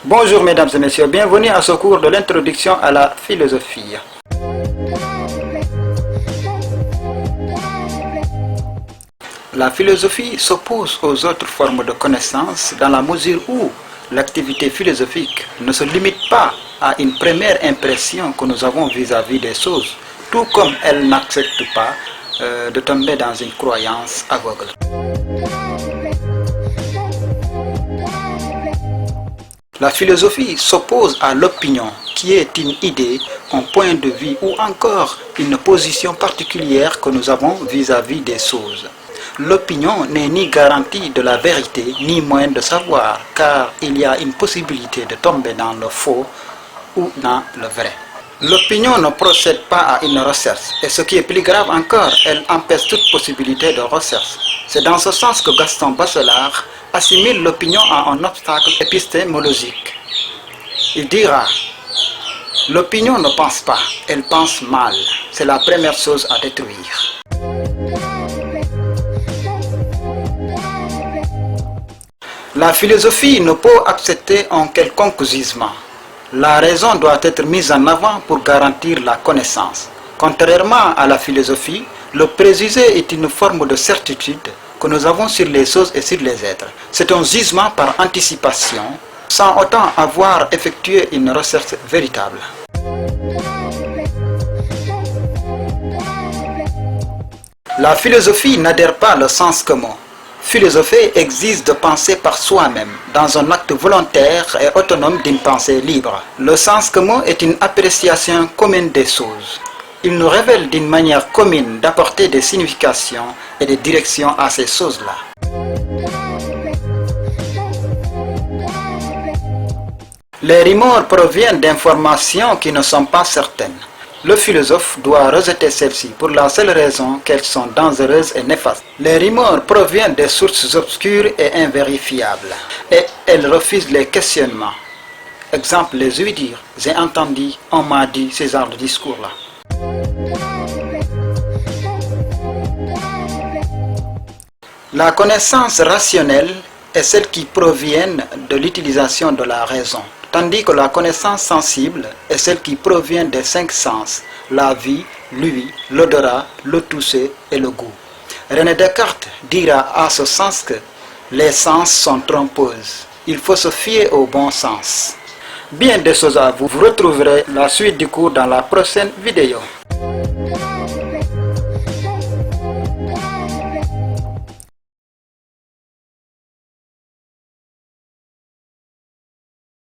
Bonjour mesdames et messieurs, bienvenue à ce cours de l'introduction à la philosophie. La philosophie s'oppose aux autres formes de connaissance dans la mesure où l'activité philosophique ne se limite pas à une première impression que nous avons vis-à-vis des choses, tout comme elle n'accepte pas de tomber dans une croyance aveugle. La philosophie s'oppose à l'opinion, qui est une idée, un point de vue ou encore une position particulière que nous avons vis-à-vis des choses. L'opinion n'est ni garantie de la vérité, ni moyen de savoir, car il y a une possibilité de tomber dans le faux ou dans le vrai. L'opinion ne procède pas à une recherche, et ce qui est plus grave encore, elle empêche toute possibilité de recherche. C'est dans ce sens que Gaston Bachelard assimile l'opinion à un obstacle épistémologique. Il dira: l'opinion ne pense pas, elle pense mal. C'est la première chose à détruire. La philosophie ne peut accepter un quelconque gisement. La raison doit être mise en avant pour garantir la connaissance. Contrairement à la philosophie, le préjugé est une forme de certitude que nous avons sur les choses et sur les êtres. C'est un jugement par anticipation, sans autant avoir effectué une recherche véritable. La philosophie n'adhère pas au sens commun. Philosopher exige de penser par soi-même, dans un acte volontaire et autonome d'une pensée libre. Le sens commun est une appréciation commune des choses. Il nous révèle d'une manière commune d'apporter des significations et des directions à ces choses-là. Les rumeurs proviennent d'informations qui ne sont pas certaines. Le philosophe doit rejeter celles-ci pour la seule raison qu'elles sont dangereuses et néfastes. Les rumeurs proviennent des sources obscures et invérifiables, et elles refusent les questionnements. Exemple, les ouïes dire: j'ai entendu, on m'a dit, ce genre de discours-là. La connaissance rationnelle est celle qui provient de l'utilisation de la raison, tandis que la connaissance sensible est celle qui provient des 5 sens: la vue, l'ouïe, l'odorat, le toucher et le goût. René Descartes dira à ce sens que les sens sont trompeuses. Il faut se fier au bon sens. Bien des choses à vous. Vous retrouverez la suite du cours dans la prochaine vidéo.